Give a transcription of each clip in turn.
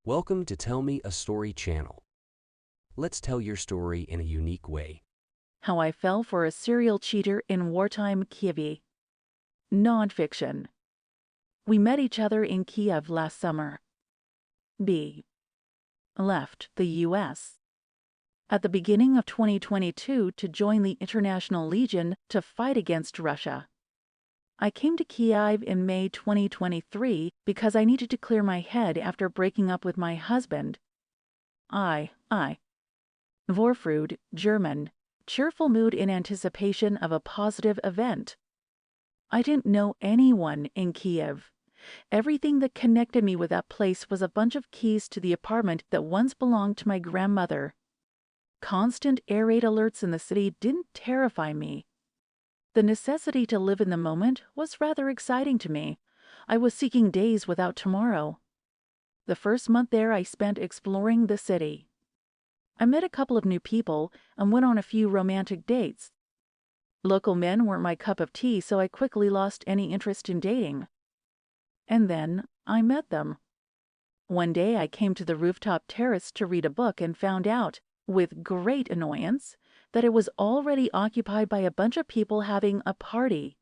Welcome to Tell Me a Story channel. Let's tell your story in a unique way. How I Fell for a Serial Cheater in Wartime Kyiv. Nonfiction. We met each other in Kiev last summer. B. Left the U.S. at the beginning of 2022 to join the International Legion to fight against Russia. I came to Kyiv in May 2023 because I needed to clear my head after breaking up with my husband. Vorfreude, German. Cheerful mood in anticipation of a positive event. I didn't know anyone in Kiev. Everything that connected me with that place was a bunch of keys to the apartment that once belonged to my grandmother. Constant air raid alerts in the city didn't terrify me. The necessity to live in the moment was rather exciting to me. I was seeking days without tomorrow. The first month there I spent exploring the city. I met a couple of new people and went on a few romantic dates. Local men weren't my cup of tea, so I quickly lost any interest in dating. And then I met them. One day I came to the rooftop terrace to read a book and found out, with great annoyance, that it was already occupied by a bunch of people having a party.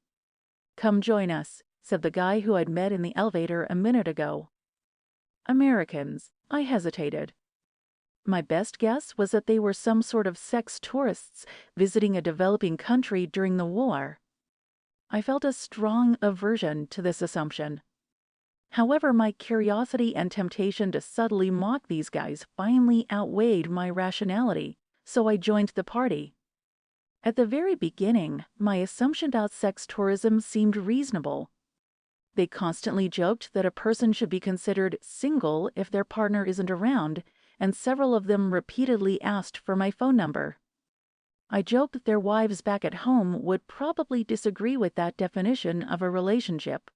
"Come join us," said the guy who I'd met in the elevator a minute ago. Americans. I hesitated. My best guess was that they were some sort of sex tourists visiting a developing country during the war. I felt a strong aversion to this assumption. However, my curiosity and temptation to subtly mock these guys finally outweighed my rationality, so I joined the party. At the very beginning, my assumption about sex tourism seemed reasonable. They constantly joked that a person should be considered single if their partner isn't around, and several of them repeatedly asked for my phone number. I joked that their wives back at home would probably disagree with that definition of a relationship.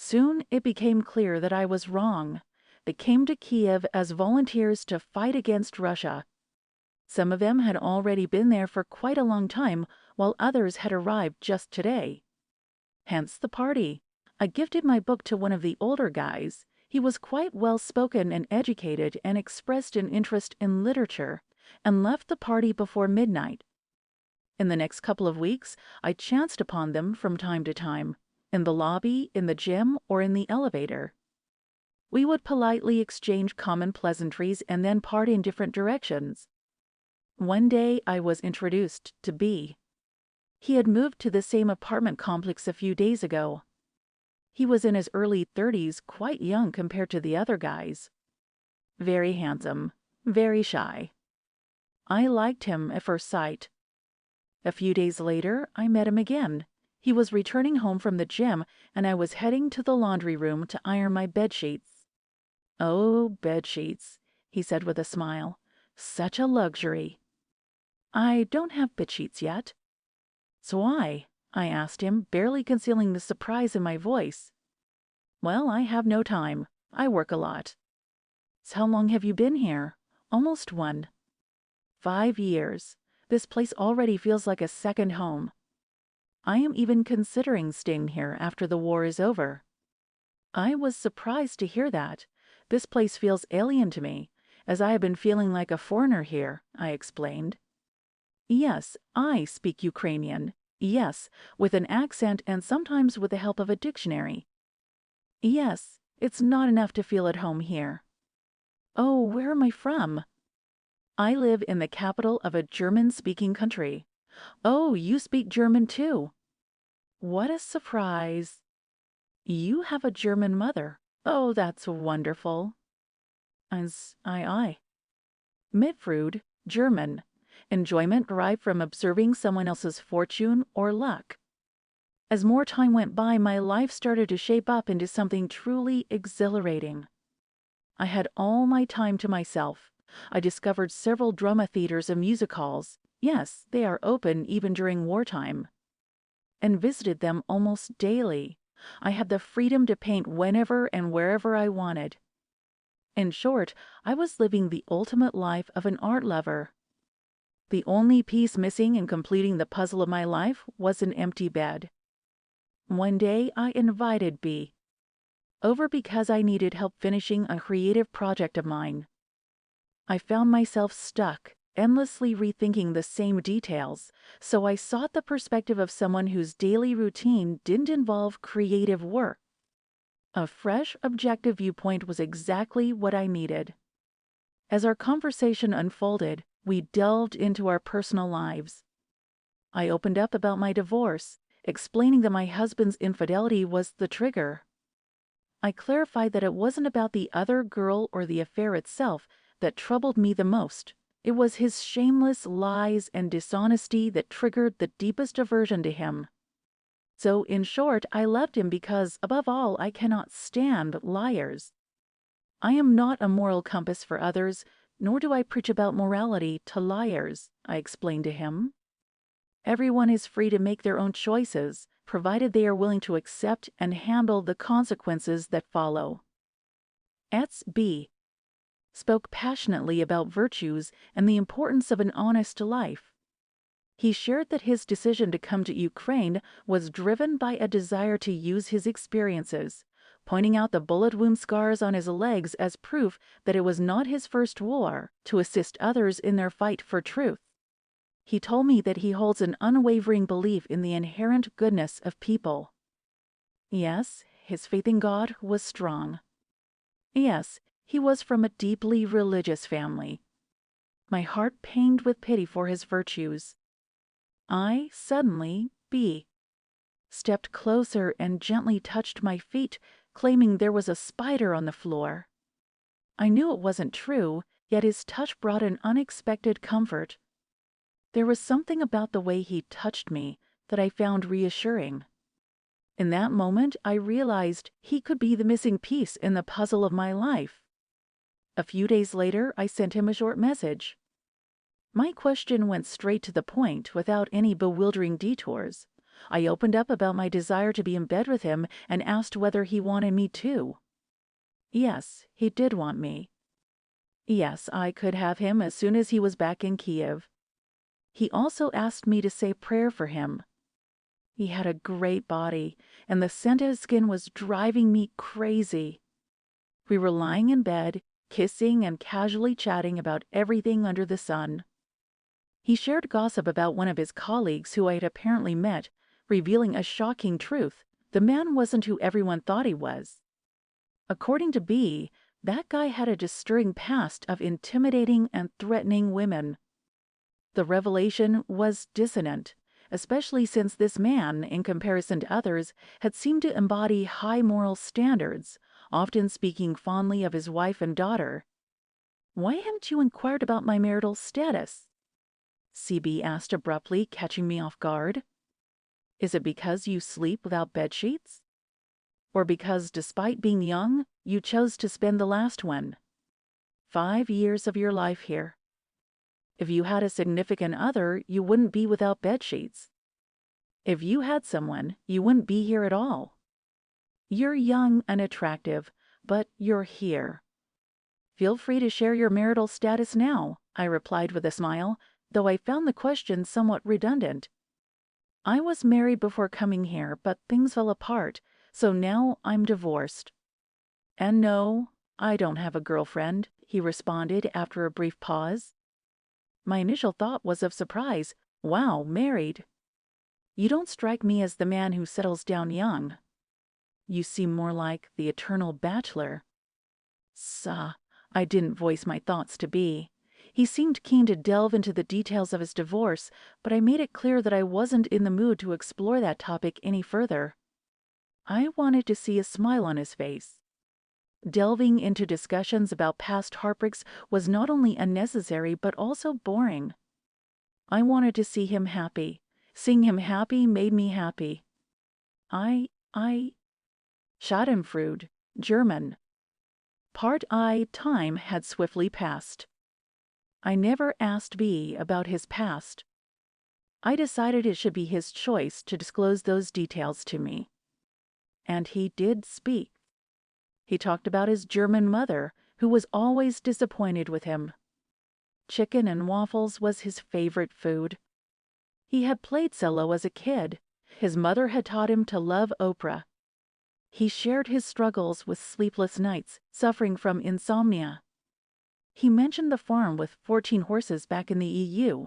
Soon it became clear that I was wrong. They came to Kiev as volunteers to fight against Russia. Some of them had already been there for quite a long time, while others had arrived just today. Hence the party. I gifted my book to one of the older guys. He was quite well-spoken and educated and expressed an interest in literature, and left the party before midnight. In the next couple of weeks, I chanced upon them from time to time, in the lobby, in the gym, or in the elevator. We would politely exchange common pleasantries and then part in different directions. One day I was introduced to B. He had moved to the same apartment complex a few days ago. He was in his early 30s, quite young compared to the other guys. Very handsome, very shy. I liked him at first sight. A few days later, I met him again. He was returning home from the gym, and I was heading to the laundry room to iron my bedsheets. "Oh, bedsheets," he said with a smile. "Such a luxury." "I don't have bedsheets yet." "So I asked him, barely concealing the surprise in my voice. "Well, I have no time. I work a lot." "So how long have you been here?" "Almost one." 5 years. This place already feels like a second home. I am even considering staying here after the war is over. I was surprised to hear that. This place feels alien to me, as I have been feeling like a foreigner here, I explained. "Yes, I speak Ukrainian. Yes, with an accent and sometimes with the help of a dictionary. Yes, it's not enough to feel at home here." "Oh, where am I from?" "I live in the capital of a German-speaking country." "Oh, you speak German too." "What a surprise." "You have a German mother." "Oh, that's wonderful." I. Mitfreude, German. Enjoyment derived from observing someone else's fortune or luck. As more time went by, my life started to shape up into something truly exhilarating. I had all my time to myself. I discovered several drama theaters and music halls. Yes, they are open even during wartime. And visited them almost daily. I had the freedom to paint whenever and wherever I wanted. In short, I was living the ultimate life of an art lover. The only piece missing in completing the puzzle of my life was an empty bed. One day I invited B. over because I needed help finishing a creative project of mine. I found myself stuck, endlessly rethinking the same details, so I sought the perspective of someone whose daily routine didn't involve creative work. A fresh, objective viewpoint was exactly what I needed. As our conversation unfolded, we delved into our personal lives. I opened up about my divorce, explaining that my husband's infidelity was the trigger. I clarified that it wasn't about the other girl or the affair itself that troubled me the most. It was his shameless lies and dishonesty that triggered the deepest aversion to him. So, in short, I loved him because, above all, I cannot stand liars. I am not a moral compass for others, nor do I preach about morality to liars, I explained to him. Everyone is free to make their own choices, provided they are willing to accept and handle the consequences that follow. B spoke passionately about virtues and the importance of an honest life. He shared that his decision to come to Ukraine was driven by a desire to use his experiences, pointing out the bullet wound scars on his legs as proof that it was not his first war, to assist others in their fight for truth. He told me that he holds an unwavering belief in the inherent goodness of people. Yes, his faith in God was strong. Yes, he was from a deeply religious family. My heart pained with pity for his virtues. I suddenly, stepped closer and gently touched my feet, claiming there was a spider on the floor. I knew it wasn't true, yet his touch brought an unexpected comfort. There was something about the way he touched me that I found reassuring. In that moment, I realized he could be the missing piece in the puzzle of my life. A few days later, I sent him a short message. My question went straight to the point without any bewildering detours. I opened up about my desire to be in bed with him and asked whether he wanted me too. Yes, he did want me. Yes, I could have him as soon as he was back in Kyiv. He also asked me to say prayer for him. He had a great body, and the scent of his skin was driving me crazy. We were lying in bed, kissing and casually chatting about everything under the sun. He shared gossip about one of his colleagues who I had apparently met, revealing a shocking truth. The man wasn't who everyone thought he was. According to B, that guy had a disturbing past of intimidating and threatening women. The revelation was dissonant, especially since this man, in comparison to others, had seemed to embody high moral standards, often speaking fondly of his wife and daughter. "Why haven't you inquired about my marital status?" CB asked abruptly, catching me off guard. "Is it because you sleep without bedsheets? Or because, despite being young, you chose to spend the last 5 years of your life here? If you had a significant other, you wouldn't be without bedsheets. If you had someone, you wouldn't be here at all. You're young and attractive, but you're here. Feel free to share your marital status now," I replied with a smile, though I found the question somewhat redundant. I was married before coming here, but things fell apart, so now I'm divorced. "And no, I don't have a girlfriend," he responded after a brief pause. My initial thought was of surprise. Wow, married. "You don't strike me as the man who settles down young. You seem more like the eternal bachelor." I didn't voice my thoughts to B. He seemed keen to delve into the details of his divorce, but I made it clear that I wasn't in the mood to explore that topic any further. I wanted to see a smile on his face. Delving into discussions about past heartbreaks was not only unnecessary but also boring. I wanted to see him happy. Seeing him happy made me happy. I Schadenfreude, German. Part I time had swiftly passed. I never asked B about his past. I decided it should be his choice to disclose those details to me. And he did speak. He talked about his German mother, who was always disappointed with him. Chicken and waffles was his favorite food. He had played cello as a kid. His mother had taught him to love opera. He shared his struggles with sleepless nights, suffering from insomnia. He mentioned the farm with 14 horses back in the EU.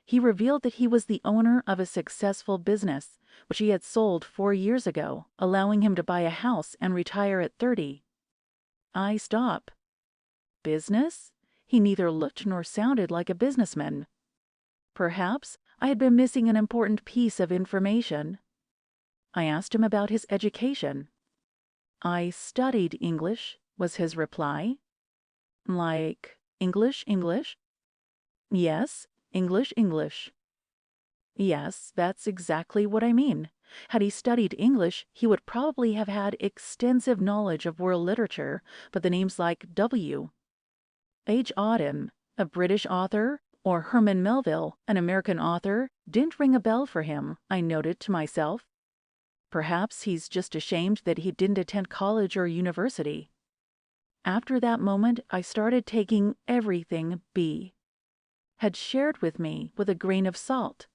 He revealed that he was the owner of a successful business, which he had sold 4 years ago, allowing him to buy a house and retire at 30. I stop. Business? He neither looked nor sounded like a businessman. Perhaps I had been missing an important piece of information. I asked him about his education. I studied English, was his reply. Like, English? Yes, English. Yes, that's exactly what I mean. Had he studied English, he would probably have had extensive knowledge of world literature, but the names like W. H. Auden, a British author, or Herman Melville, an American author, didn't ring a bell for him, I noted to myself. Perhaps he's just ashamed that he didn't attend college or university. After that moment, I started taking everything B had shared with me with a grain of salt.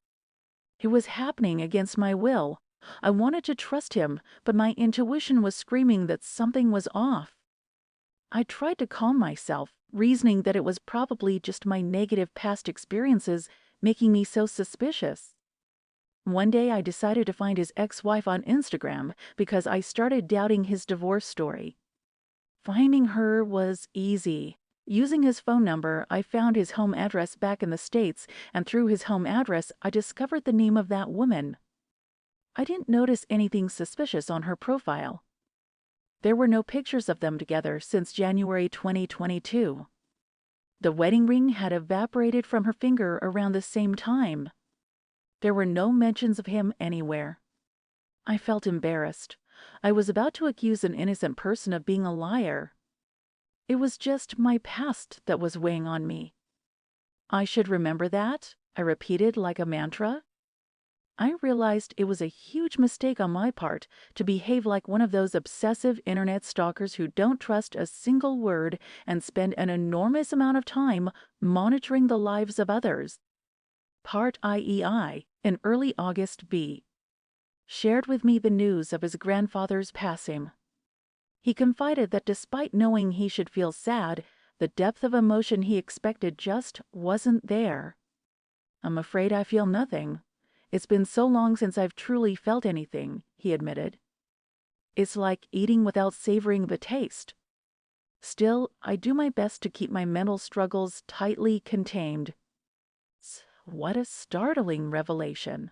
It was happening against my will. I wanted to trust him, but my intuition was screaming that something was off. I tried to calm myself, reasoning that it was probably just my negative past experiences making me so suspicious. One day I decided to find his ex-wife on Instagram because I started doubting his divorce story. Finding her was easy. Using his phone number, I found his home address back in the States, and through his home address, I discovered the name of that woman. I didn't notice anything suspicious on her profile. There were no pictures of them together since January 2022. The wedding ring had evaporated from her finger around the same time. There were no mentions of him anywhere. I felt embarrassed. I was about to accuse an innocent person of being a liar. It was just my past that was weighing on me. I should remember that, I repeated like a mantra. I realized it was a huge mistake on my part to behave like one of those obsessive internet stalkers who don't trust a single word and spend an enormous amount of time monitoring the lives of others. Part IEI, in early August B. shared with me the news of his grandfather's passing. He confided that despite knowing he should feel sad, the depth of emotion he expected just wasn't there. I'm afraid I feel nothing. It's been so long since I've truly felt anything, he admitted. It's like eating without savoring the taste. Still, I do my best to keep my mental struggles tightly contained. What a startling revelation.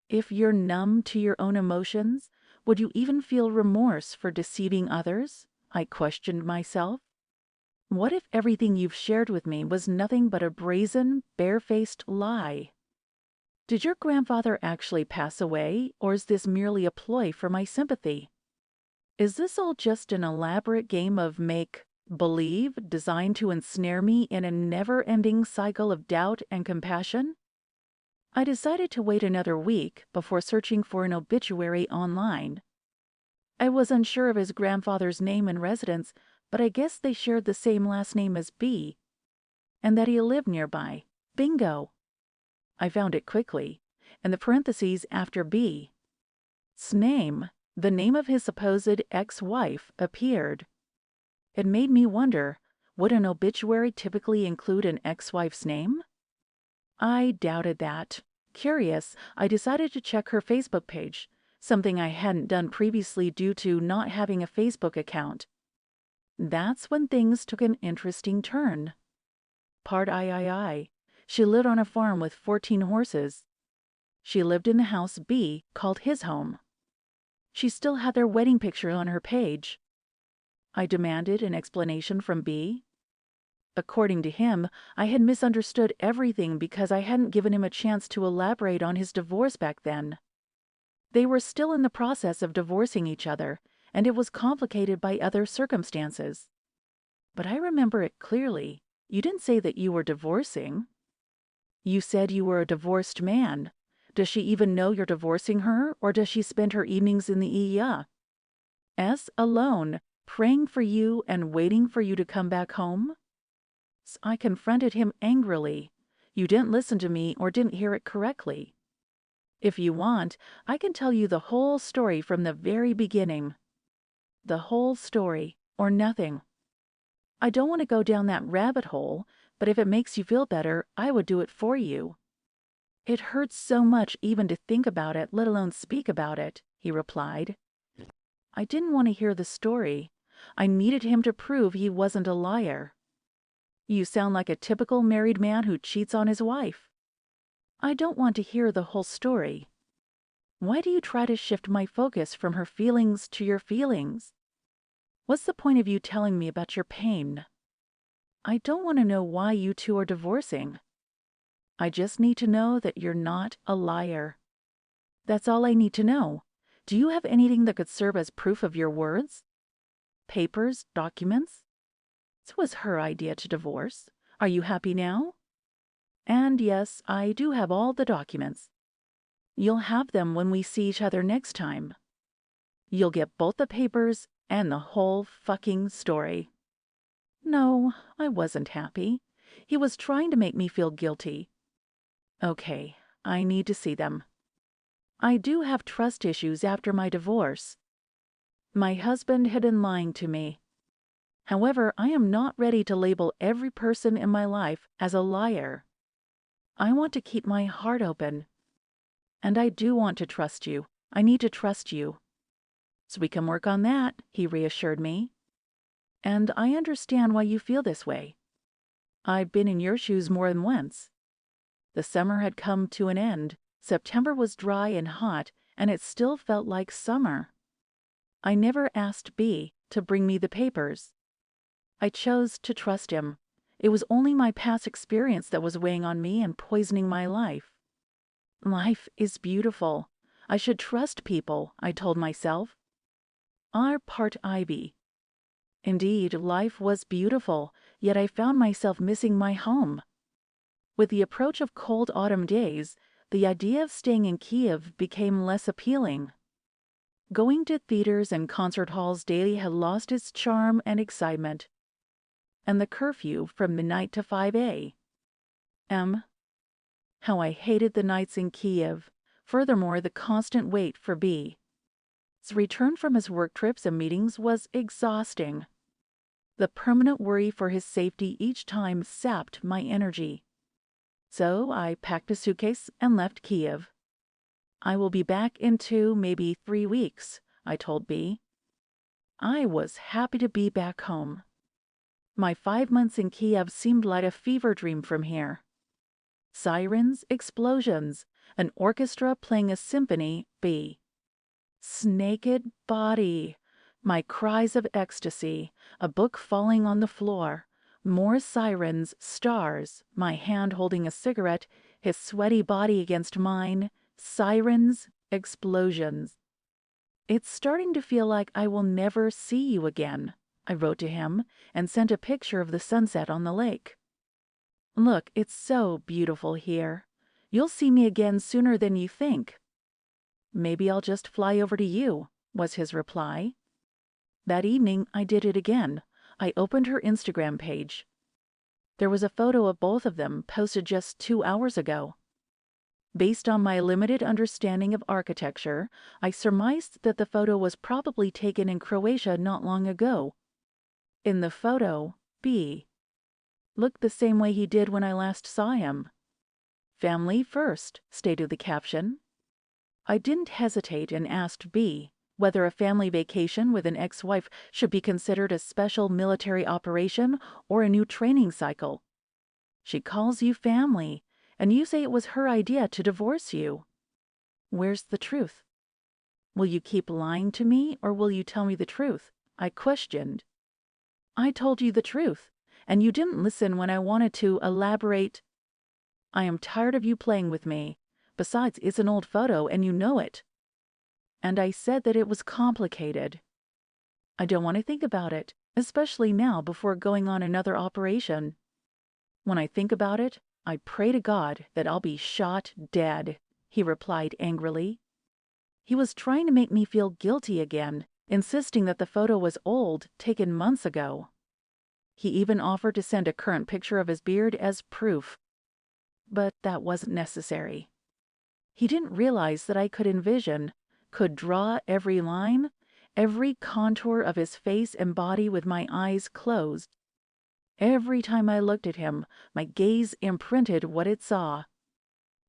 If you're numb to your own emotions, would you even feel remorse for deceiving others? I questioned myself. What if everything you've shared with me was nothing but a brazen, barefaced lie? Did your grandfather actually pass away, or is this merely a ploy for my sympathy? Is this all just an elaborate game of make-believe designed to ensnare me in a never-ending cycle of doubt and compassion? I decided to wait another week before searching for an obituary online. I was unsure of his grandfather's name and residence, but I guess they shared the same last name as B, and that he lived nearby. Bingo! I found it quickly, and the parentheses after B. "'S name, the name of his supposed ex-wife, appeared. It made me wonder, would an obituary typically include an ex-wife's name? I doubted that. Curious, I decided to check her Facebook page, something I hadn't done previously due to not having a Facebook account. That's when things took an interesting turn. Part III. She lived on a farm with 14 horses. She lived in the house B, called his home. She still had their wedding picture on her page. I demanded an explanation from B. According to him, I had misunderstood everything because I hadn't given him a chance to elaborate on his divorce back then. They were still in the process of divorcing each other, and it was complicated by other circumstances. But I remember it clearly. You didn't say that you were divorcing. You said you were a divorced man. Does she even know you're divorcing her, or does she spend her evenings in the EIA? Alone, praying for you and waiting for you to come back home? I confronted him angrily. You didn't listen to me or didn't hear it correctly. If you want, I can tell you the whole story from the very beginning. The whole story, or nothing. I don't want to go down that rabbit hole, but if it makes you feel better, I would do it for you. It hurts so much even to think about it, let alone speak about it, he replied. I didn't want to hear the story. I needed him to prove he wasn't a liar. You sound like a typical married man who cheats on his wife. I don't want to hear the whole story. Why do you try to shift my focus from her feelings to your feelings? What's the point of you telling me about your pain? I don't want to know why you two are divorcing. I just need to know that you're not a liar. That's all I need to know. Do you have anything that could serve as proof of your words? Papers, documents? It was her idea to divorce. Are you happy now? And yes, I do have all the documents. You'll have them when we see each other next time. You'll get both the papers and the whole fucking story. No, I wasn't happy. He was trying to make me feel guilty. Okay, I need to see them. I do have trust issues after my divorce. My husband had been lying to me. However, I am not ready to label every person in my life as a liar. I want to keep my heart open. And I do want to trust you. I need to trust you. So we can work on that, he reassured me. And I understand why you feel this way. I've been in your shoes more than once. The summer had come to an end. September was dry and hot, and it still felt like summer. I never asked B to bring me the papers. I chose to trust him. It was only my past experience that was weighing on me and poisoning my life. Life is beautiful. I should trust people, I told myself. R. Part IB. Indeed, life was beautiful, yet I found myself missing my home. With the approach of cold autumn days, the idea of staying in Kyiv became less appealing. Going to theaters and concert halls daily had lost its charm and excitement. And the curfew from midnight to 5 a.m. How I hated the nights in Kyiv. Furthermore, the constant wait for B. His return from his work trips and meetings was exhausting. The permanent worry for his safety each time sapped my energy. So I packed a suitcase and left Kyiv. I will be back in 2, maybe 3 weeks, I told B. I was happy to be back home. My 5 months in Kyiv seemed like a fever dream from here. Sirens, explosions, an orchestra playing a symphony, B. Naked body, my cries of ecstasy, a book falling on the floor, more sirens, stars, my hand holding a cigarette, his sweaty body against mine, sirens, explosions. It's starting to feel like I will never see you again, I wrote to him and sent a picture of the sunset on the lake. Look, it's so beautiful here. You'll see me again sooner than you think. Maybe I'll just fly over to you, was his reply. That evening, I did it again. I opened her Instagram page. There was a photo of both of them posted just 2 hours ago. Based on my limited understanding of architecture, I surmised that the photo was probably taken in Croatia not long ago. In the photo, B looked the same way he did when I last saw him. Family first, stated the caption. I didn't hesitate and asked B whether a family vacation with an ex-wife should be considered a special military operation or a new training cycle. She calls you family, and you say it was her idea to divorce you. Where's the truth? Will you keep lying to me, or will you tell me the truth? I questioned. I told you the truth, and you didn't listen when I wanted to elaborate. I am tired of you playing with me. Besides, it's an old photo, and you know it. And I said that it was complicated. I don't want to think about it, especially now before going on another operation. When I think about it, I pray to God that I'll be shot dead, he replied angrily. He was trying to make me feel guilty again, insisting that the photo was old, taken months ago. He even offered to send a current picture of his beard as proof. But that wasn't necessary. He didn't realize that I could envision, could draw every line, every contour of his face and body with my eyes closed. Every time I looked at him, my gaze imprinted what it saw.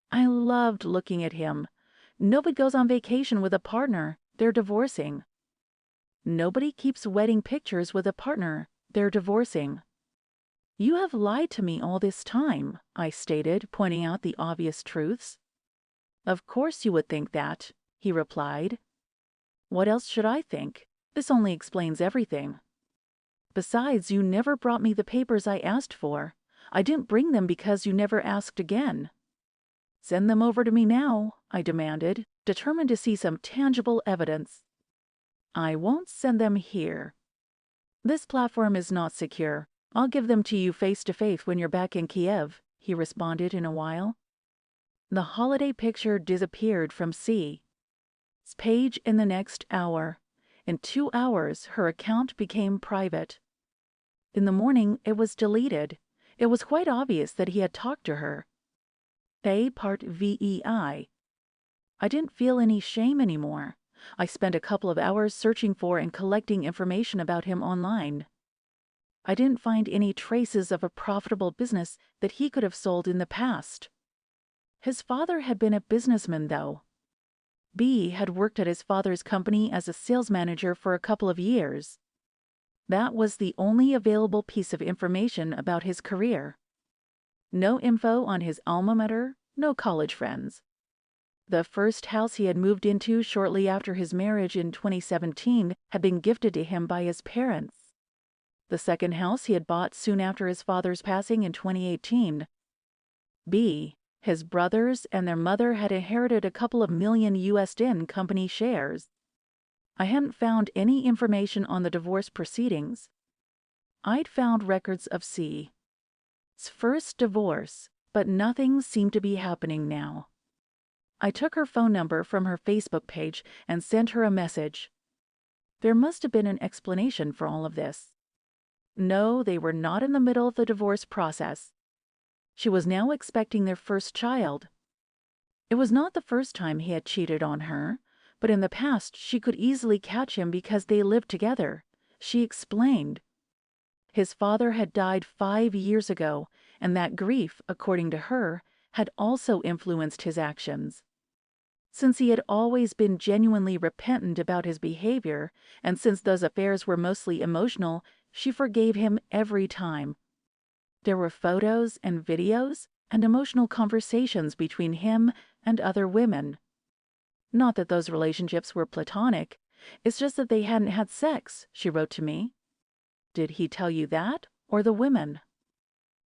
I loved looking at him. Nobody goes on vacation with a partner. They're divorcing. Nobody keeps wedding pictures with a partner. They're divorcing. You have lied to me all this time, I stated, pointing out the obvious truths. Of course you would think that, he replied. What else should I think? This only explains everything. Besides, you never brought me the papers I asked for. I didn't bring them because you never asked again. Send them over to me now, I demanded, determined to see some tangible evidence. I won't send them here. This platform is not secure. I'll give them to you face to face when you're back in Kyiv, he responded in a while. The holiday picture disappeared from C's page in the next hour. In 2 hours, her account became private. In the morning, it was deleted. It was quite obvious that he had talked to her. A part VEI. I didn't feel any shame anymore. I spent a couple of hours searching for and collecting information about him online. I didn't find any traces of a profitable business that he could have sold in the past. His father had been a businessman, though. B had worked at his father's company as a sales manager for a couple of years. That was the only available piece of information about his career. No info on his alma mater, no college friends. The first house he had moved into shortly after his marriage in 2017 had been gifted to him by his parents. The second house he had bought soon after his father's passing in 2018. B, his brothers and their mother had inherited a couple of million USD company shares. I hadn't found any information on the divorce proceedings. I'd found records of C's first divorce, but nothing seemed to be happening now. I took her phone number from her Facebook page and sent her a message. There must have been an explanation for all of this. No, they were not in the middle of the divorce process. She was now expecting their first child. It was not the first time he had cheated on her, but in the past she could easily catch him because they lived together. She explained. His father had died 5 years ago, and that grief, according to her, had also influenced his actions. Since he had always been genuinely repentant about his behavior, and since those affairs were mostly emotional, she forgave him every time. There were photos and videos and emotional conversations between him and other women. Not that those relationships were platonic, it's just that they hadn't had sex, she wrote to me. Did he tell you that, or the women?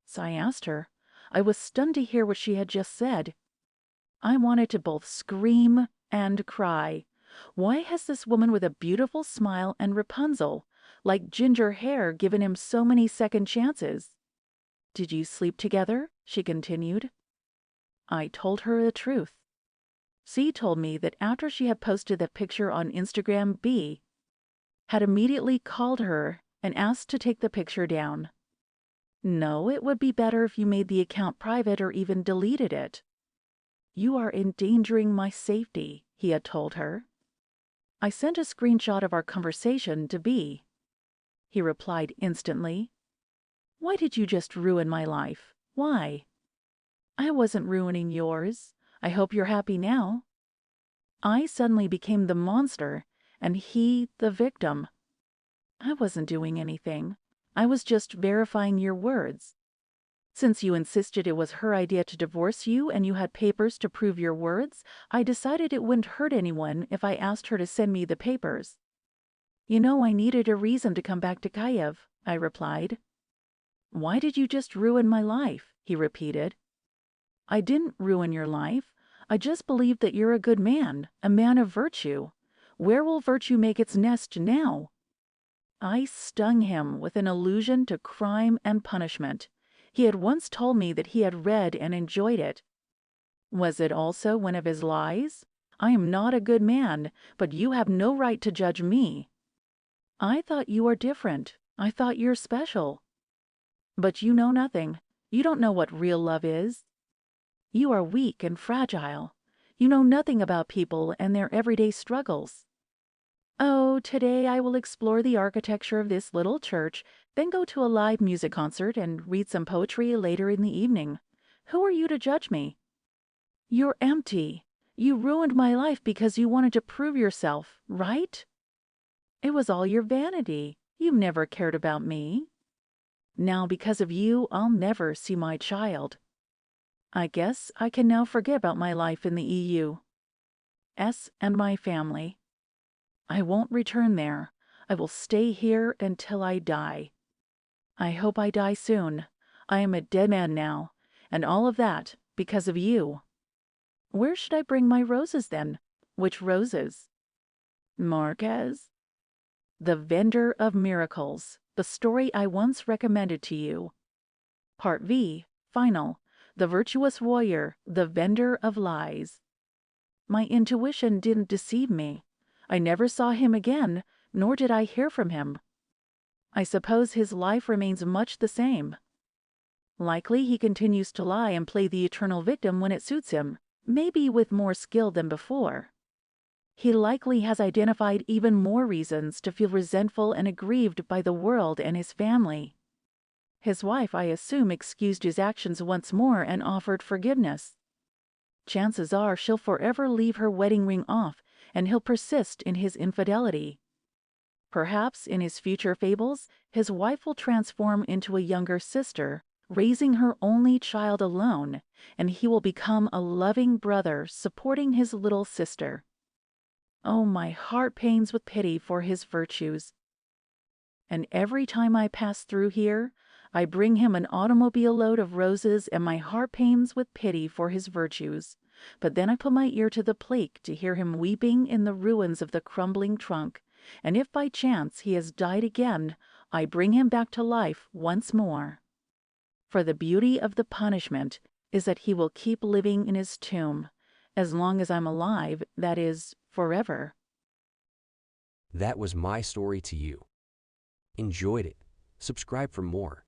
So I asked her. I was stunned to hear what she had just said. I wanted to both scream and cry. Why has this woman with a beautiful smile and Rapunzel, like ginger hair, given him so many second chances? Did you sleep together? She continued. I told her the truth. C told me that after she had posted that picture on Instagram, B had immediately called her and asked to take the picture down. No, it would be better if you made the account private or even deleted it. You are endangering my safety, he had told her. I sent a screenshot of our conversation to B. He replied instantly. Why did you just ruin my life? Why? I wasn't ruining yours. I hope you're happy now. I suddenly became the monster, and he the victim. I wasn't doing anything. I was just verifying your words. Since you insisted it was her idea to divorce you and you had papers to prove your words, I decided it wouldn't hurt anyone if I asked her to send me the papers. You know, I needed a reason to come back to Kyiv, I replied. Why did you just ruin my life? He repeated. I didn't ruin your life. I just believed that you're a good man, a man of virtue. Where will virtue make its nest now? I stung him with an allusion to crime and punishment. He had once told me that he had read and enjoyed it. Was it also one of his lies? I am not a good man, but you have no right to judge me. I thought you are different. I thought you're special. But you know nothing. You don't know what real love is. You are weak and fragile. You know nothing about people and their everyday struggles. Oh, today I will explore the architecture of this little church, then go to a live music concert and read some poetry later in the evening. Who are you to judge me? You're empty. You ruined my life because you wanted to prove yourself, right? It was all your vanity. You've never cared about me. Now, because of you, I'll never see my child. I guess I can now forget about my life in the EU. And my family. I won't return there. I will stay here until I die. I hope I die soon. I am a dead man now, and all of that because of you. Where should I bring my roses then? Which roses? Marquez? The Vendor of Miracles, the story I once recommended to you. Part V, Final, The Virtuous Warrior, the Vendor of Lies. My intuition didn't deceive me. I never saw him again, nor did I hear from him. I suppose his life remains much the same. Likely he continues to lie and play the eternal victim when it suits him, maybe with more skill than before. He likely has identified even more reasons to feel resentful and aggrieved by the world and his family. His wife, I assume, excused his actions once more and offered forgiveness. Chances are she'll forever leave her wedding ring off, and he'll persist in his infidelity. Perhaps in his future fables, his wife will transform into a younger sister, raising her only child alone, and he will become a loving brother supporting his little sister. Oh, my heart pains with pity for his virtues. And every time I pass through here, I bring him an automobile load of roses, and my heart pains with pity for his virtues. But then I put my ear to the plate to hear him weeping in the ruins of the crumbling trunk, and if by chance he has died again, I bring him back to life once more. For the beauty of the punishment is that he will keep living in his tomb, as long as I'm alive, that is, forever. That was my story to you. Enjoyed it? Subscribe for more.